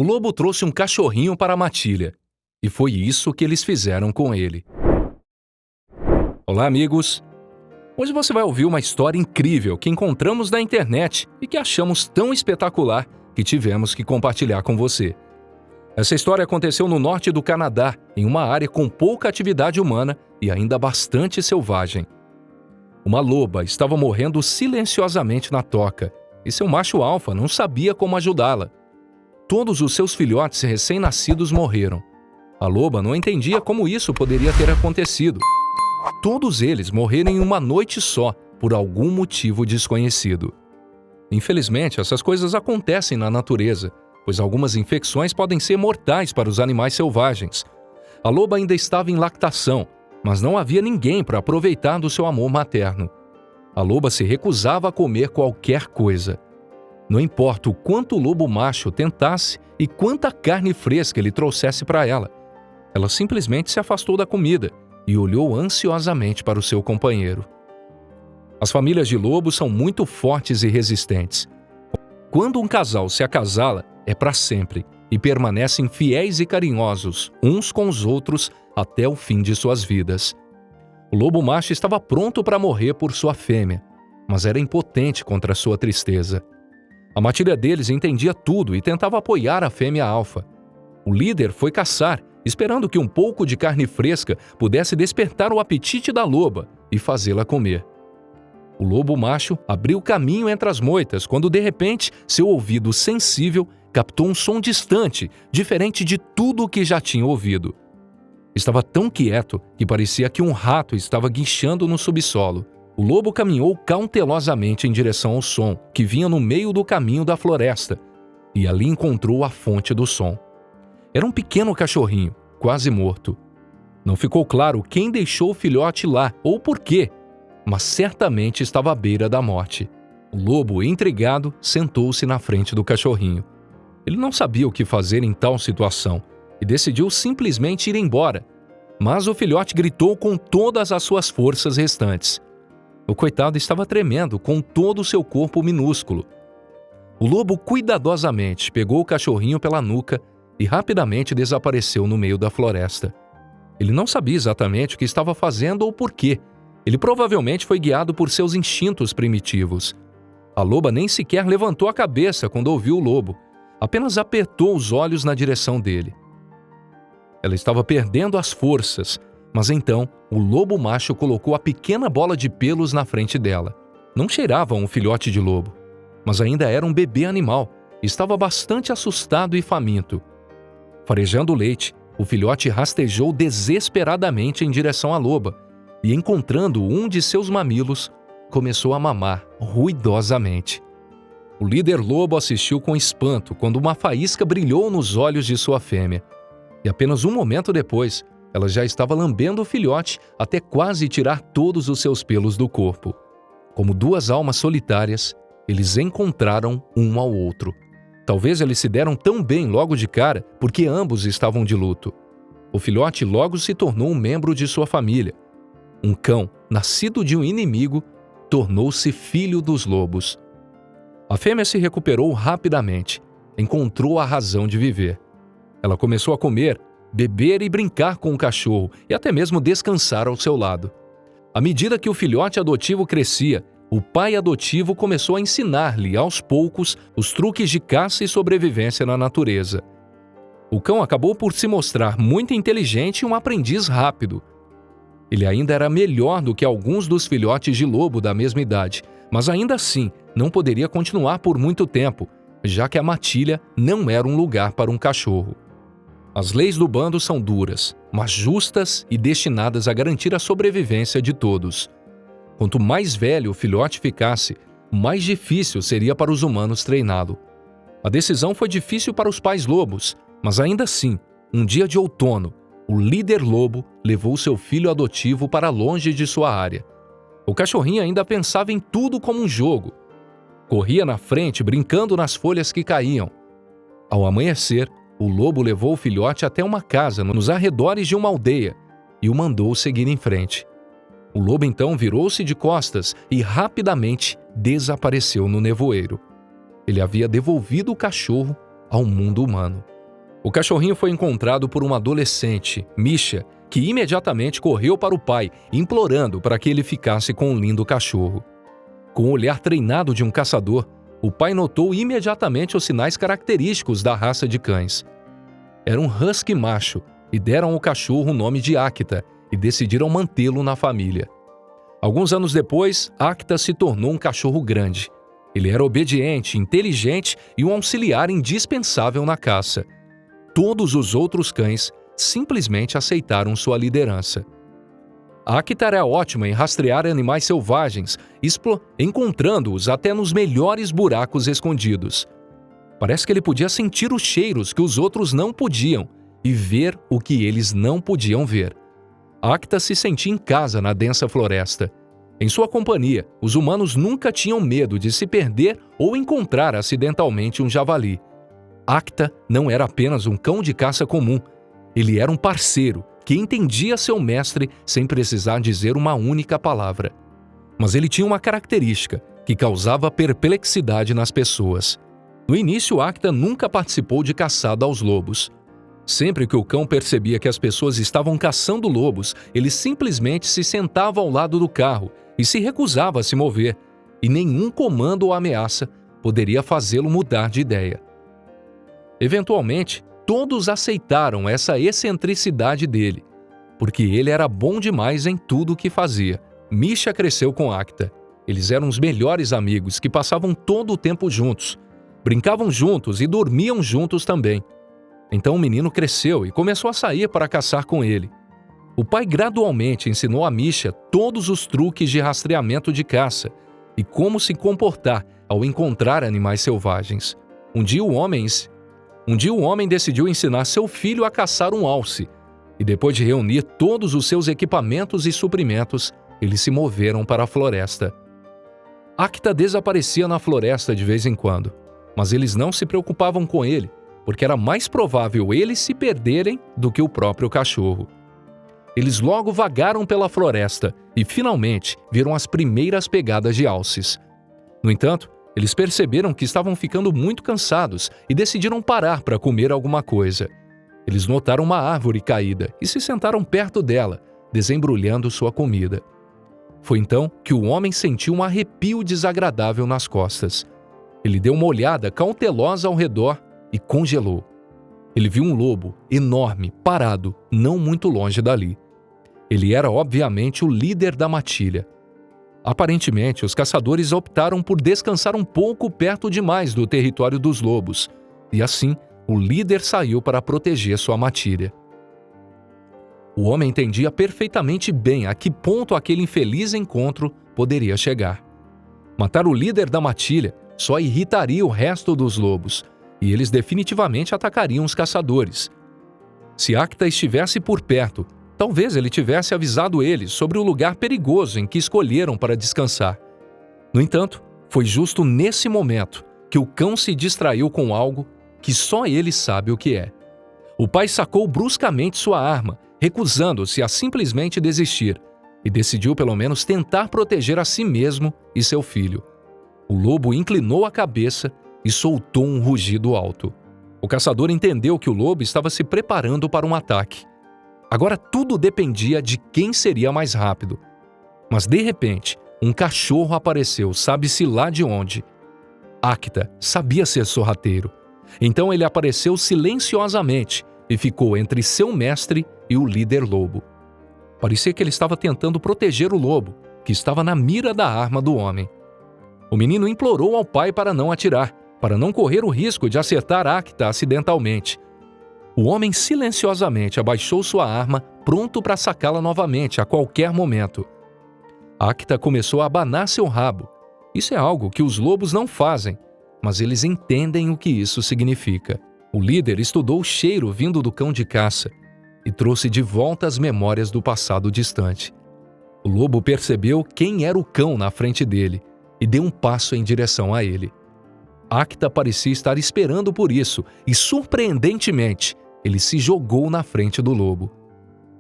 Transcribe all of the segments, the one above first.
O lobo trouxe um cachorrinho para a matilha, e foi isso que eles fizeram com ele. Olá, amigos! Hoje você vai ouvir uma história incrível que encontramos na internet e que achamos tão espetacular que tivemos que compartilhar com você. Essa história aconteceu no norte do Canadá, em uma área com pouca atividade humana e ainda bastante selvagem. Uma loba estava morrendo silenciosamente na toca, e seu macho alfa não sabia como ajudá-la. Todos os seus filhotes recém-nascidos morreram. A loba não entendia como isso poderia ter acontecido. Todos eles morreram em uma noite só, por algum motivo desconhecido. Infelizmente, essas coisas acontecem na natureza, pois algumas infecções podem ser mortais para os animais selvagens. A loba ainda estava em lactação, mas não havia ninguém para aproveitar do seu amor materno. A loba se recusava a comer qualquer coisa. Não importa o quanto o lobo macho tentasse e quanta carne fresca ele trouxesse para ela. Ela simplesmente se afastou da comida e olhou ansiosamente para o seu companheiro. As famílias de lobos são muito fortes e resistentes. Quando um casal se acasala, é para sempre e permanecem fiéis e carinhosos uns com os outros até o fim de suas vidas. O lobo macho estava pronto para morrer por sua fêmea, mas era impotente contra sua tristeza. A matilha deles entendia tudo e tentava apoiar a fêmea alfa. O líder foi caçar, esperando que um pouco de carne fresca pudesse despertar o apetite da loba e fazê-la comer. O lobo macho abriu caminho entre as moitas quando, de repente, seu ouvido sensível captou um som distante, diferente de tudo o que já tinha ouvido. Estava tão quieto que parecia que um rato estava guinchando no subsolo. O lobo caminhou cautelosamente em direção ao som, que vinha no meio do caminho da floresta, e ali encontrou a fonte do som. Era um pequeno cachorrinho, quase morto. Não ficou claro quem deixou o filhote lá ou por quê, mas certamente estava à beira da morte. O lobo, intrigado, sentou-se na frente do cachorrinho. Ele não sabia o que fazer em tal situação e decidiu simplesmente ir embora, mas o filhote gritou com todas as suas forças restantes. O coitado estava tremendo com todo o seu corpo minúsculo. O lobo cuidadosamente pegou o cachorrinho pela nuca e rapidamente desapareceu no meio da floresta. Ele não sabia exatamente o que estava fazendo ou por quê. Ele provavelmente foi guiado por seus instintos primitivos. A loba nem sequer levantou a cabeça quando ouviu o lobo, apenas apertou os olhos na direção dele. Ela estava perdendo as forças, mas então o lobo macho colocou a pequena bola de pelos na frente dela. Não cheirava a um filhote de lobo, mas ainda era um bebê animal e estava bastante assustado e faminto. Farejando o leite, o filhote rastejou desesperadamente em direção à loba e, encontrando um de seus mamilos, começou a mamar ruidosamente. O líder lobo assistiu com espanto quando uma faísca brilhou nos olhos de sua fêmea. E apenas um momento depois, ela já estava lambendo o filhote até quase tirar todos os seus pelos do corpo. Como duas almas solitárias, eles encontraram um ao outro. Talvez eles se deram tão bem logo de cara porque ambos estavam de luto. O filhote logo se tornou um membro de sua família. Um cão, nascido de um inimigo, tornou-se filho dos lobos. A fêmea se recuperou rapidamente, encontrou a razão de viver. Ela começou a comer, beber e brincar com o cachorro e até mesmo descansar ao seu lado. À medida que o filhote adotivo crescia, o pai adotivo começou a ensinar-lhe aos poucos os truques de caça e sobrevivência na natureza. O cão acabou por se mostrar muito inteligente e um aprendiz rápido. Ele ainda era melhor do que alguns dos filhotes de lobo da mesma idade, mas ainda assim não poderia continuar por muito tempo, já que a matilha não era um lugar para um cachorro. As leis do bando são duras, mas justas e destinadas a garantir a sobrevivência de todos. Quanto mais velho o filhote ficasse, mais difícil seria para os humanos treiná-lo. A decisão foi difícil para os pais lobos, mas ainda assim, um dia de outono, o líder lobo levou seu filho adotivo para longe de sua área. O cachorrinho ainda pensava em tudo como um jogo. Corria na frente, brincando nas folhas que caíam. Ao amanhecer, o lobo levou o filhote até uma casa nos arredores de uma aldeia e o mandou seguir em frente. O lobo então virou-se de costas e rapidamente desapareceu no nevoeiro. Ele havia devolvido o cachorro ao mundo humano. O cachorrinho foi encontrado por uma adolescente, Misha, que imediatamente correu para o pai, implorando para que ele ficasse com o lindo cachorro. Com o olhar treinado de um caçador, o pai notou imediatamente os sinais característicos da raça de cães. Era um husky macho e deram ao cachorro o nome de Akita e decidiram mantê-lo na família. Alguns anos depois, Akita se tornou um cachorro grande. Ele era obediente, inteligente e um auxiliar indispensável na caça. Todos os outros cães simplesmente aceitaram sua liderança. Akita era ótima em rastrear animais selvagens, encontrando-os até nos melhores buracos escondidos. Parece que ele podia sentir os cheiros que os outros não podiam e ver o que eles não podiam ver. Akita se sentia em casa na densa floresta. Em sua companhia, os humanos nunca tinham medo de se perder ou encontrar acidentalmente um javali. Akita não era apenas um cão de caça comum. Ele era um parceiro que entendia seu mestre sem precisar dizer uma única palavra. Mas ele tinha uma característica que causava perplexidade nas pessoas. No início, Akita nunca participou de caçada aos lobos. Sempre que o cão percebia que as pessoas estavam caçando lobos, ele simplesmente se sentava ao lado do carro e se recusava a se mover, e nenhum comando ou ameaça poderia fazê-lo mudar de ideia. Eventualmente, todos aceitaram essa excentricidade dele, porque ele era bom demais em tudo o que fazia. Misha cresceu com Akita. Eles eram os melhores amigos que passavam todo o tempo juntos, brincavam juntos e dormiam juntos também. Então o menino cresceu e começou a sair para caçar com ele. O pai gradualmente ensinou a Misha todos os truques de rastreamento de caça e como se comportar ao encontrar animais selvagens. Um dia o homem decidiu ensinar seu filho a caçar um alce, e depois de reunir todos os seus equipamentos e suprimentos, eles se moveram para a floresta. Akita desaparecia na floresta de vez em quando, mas eles não se preocupavam com ele, porque era mais provável eles se perderem do que o próprio cachorro. Eles logo vagaram pela floresta e, finalmente, viram as primeiras pegadas de alces. No entanto, eles perceberam que estavam ficando muito cansados e decidiram parar para comer alguma coisa. Eles notaram uma árvore caída e se sentaram perto dela, desembrulhando sua comida. Foi então que o homem sentiu um arrepio desagradável nas costas. Ele deu uma olhada cautelosa ao redor e congelou. Ele viu um lobo enorme, parado, não muito longe dali. Ele era, obviamente, o líder da matilha. Aparentemente, os caçadores optaram por descansar um pouco perto demais do território dos lobos, e assim, o líder saiu para proteger sua matilha. O homem entendia perfeitamente bem a que ponto aquele infeliz encontro poderia chegar. Matar o líder da matilha só irritaria o resto dos lobos, e eles definitivamente atacariam os caçadores. Se Akita estivesse por perto, talvez ele tivesse avisado eles sobre o lugar perigoso em que escolheram para descansar. No entanto, foi justo nesse momento que o cão se distraiu com algo que só ele sabe o que é. O pai sacou bruscamente sua arma, recusando-se a simplesmente desistir, e decidiu pelo menos tentar proteger a si mesmo e seu filho. O lobo inclinou a cabeça e soltou um rugido alto. O caçador entendeu que o lobo estava se preparando para um ataque. Agora tudo dependia de quem seria mais rápido. Mas de repente, um cachorro apareceu, sabe-se lá de onde. Akita sabia ser sorrateiro. Então ele apareceu silenciosamente e ficou entre seu mestre e o líder lobo. Parecia que ele estava tentando proteger o lobo, que estava na mira da arma do homem. O menino implorou ao pai para não atirar, para não correr o risco de acertar Akita acidentalmente. O homem silenciosamente abaixou sua arma, pronto para sacá-la novamente a qualquer momento. Akita começou a abanar seu rabo. Isso é algo que os lobos não fazem, mas eles entendem o que isso significa. O líder estudou o cheiro vindo do cão de caça e trouxe de volta as memórias do passado distante. O lobo percebeu quem era o cão na frente dele e deu um passo em direção a ele. Akita parecia estar esperando por isso e, surpreendentemente, ele se jogou na frente do lobo.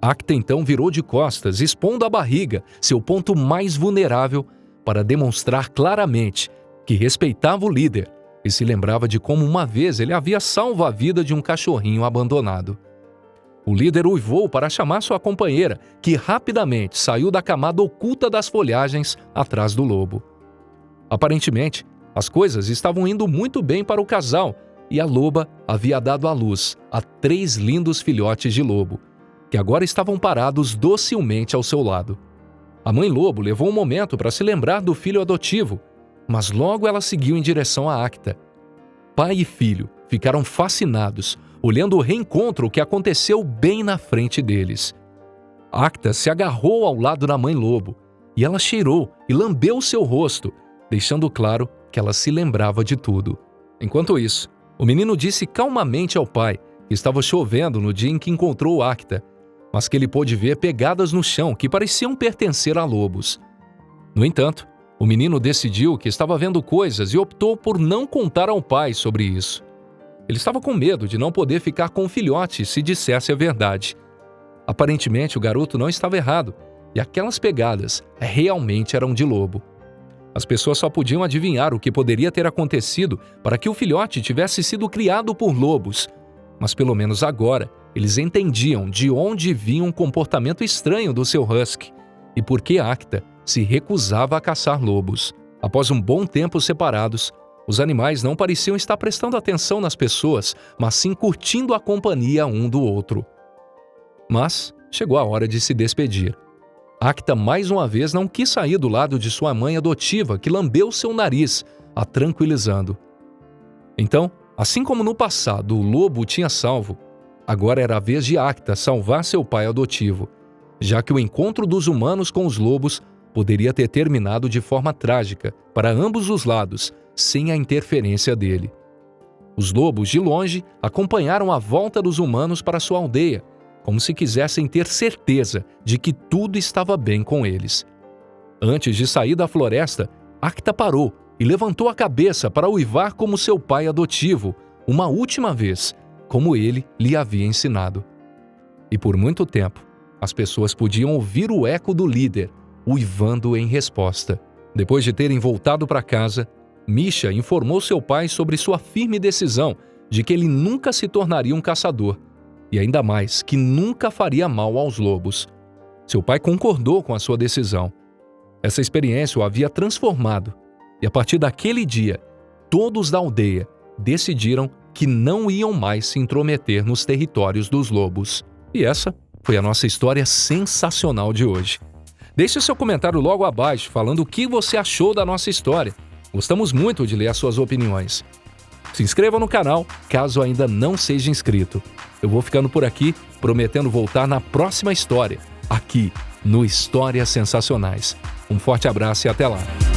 Akita então virou de costas, expondo a barriga, seu ponto mais vulnerável, para demonstrar claramente que respeitava o líder e se lembrava de como uma vez ele havia salvo a vida de um cachorrinho abandonado. O líder uivou para chamar sua companheira, que rapidamente saiu da camada oculta das folhagens atrás do lobo. Aparentemente, as coisas estavam indo muito bem para o casal e a loba havia dado à luz a 3 lindos filhotes de lobo, que agora estavam parados docilmente ao seu lado. A mãe lobo levou um momento para se lembrar do filho adotivo, mas logo ela seguiu em direção a Acta. Pai e filho ficaram fascinados, olhando o reencontro que aconteceu bem na frente deles. Acta se agarrou ao lado da mãe lobo e ela cheirou e lambeu seu rosto, deixando claro que ela se lembrava de tudo. Enquanto isso, o menino disse calmamente ao pai que estava chovendo no dia em que encontrou Acta, mas que ele pôde ver pegadas no chão que pareciam pertencer a lobos. No entanto, o menino decidiu que estava vendo coisas e optou por não contar ao pai sobre isso. Ele estava com medo de não poder ficar com o filhote se dissesse a verdade. Aparentemente, o garoto não estava errado, e aquelas pegadas realmente eram de lobo. As pessoas só podiam adivinhar o que poderia ter acontecido para que o filhote tivesse sido criado por lobos, mas pelo menos agora eles entendiam de onde vinha um comportamento estranho do seu husky e por que Acta se recusava a caçar lobos. Após um bom tempo separados, os animais não pareciam estar prestando atenção nas pessoas, mas sim curtindo a companhia um do outro. Mas chegou a hora de se despedir. Acta mais uma vez não quis sair do lado de sua mãe adotiva, que lambeu seu nariz, a tranquilizando. Então, assim como no passado o lobo o tinha salvo, agora era a vez de Acta salvar seu pai adotivo, já que o encontro dos humanos com os lobos poderia ter terminado de forma trágica para ambos os lados, sem a interferência dele. Os lobos, de longe, acompanharam a volta dos humanos para sua aldeia, como se quisessem ter certeza de que tudo estava bem com eles. Antes de sair da floresta, Acta parou e levantou a cabeça para uivar como seu pai adotivo, uma última vez, como ele lhe havia ensinado. E por muito tempo, as pessoas podiam ouvir o eco do líder, uivando em resposta. Depois de terem voltado para casa, Misha informou seu pai sobre sua firme decisão de que ele nunca se tornaria um caçador, e ainda mais que nunca faria mal aos lobos. Seu pai concordou com a sua decisão. Essa experiência o havia transformado, e a partir daquele dia, todos da aldeia decidiram que não iam mais se intrometer nos territórios dos lobos. E essa foi a nossa história sensacional de hoje. Deixe seu comentário logo abaixo falando o que você achou da nossa história. Gostamos muito de ler as suas opiniões. Se inscreva no canal, caso ainda não seja inscrito. Eu vou ficando por aqui, prometendo voltar na próxima história, aqui no Histórias Sensacionais. Um forte abraço e até lá!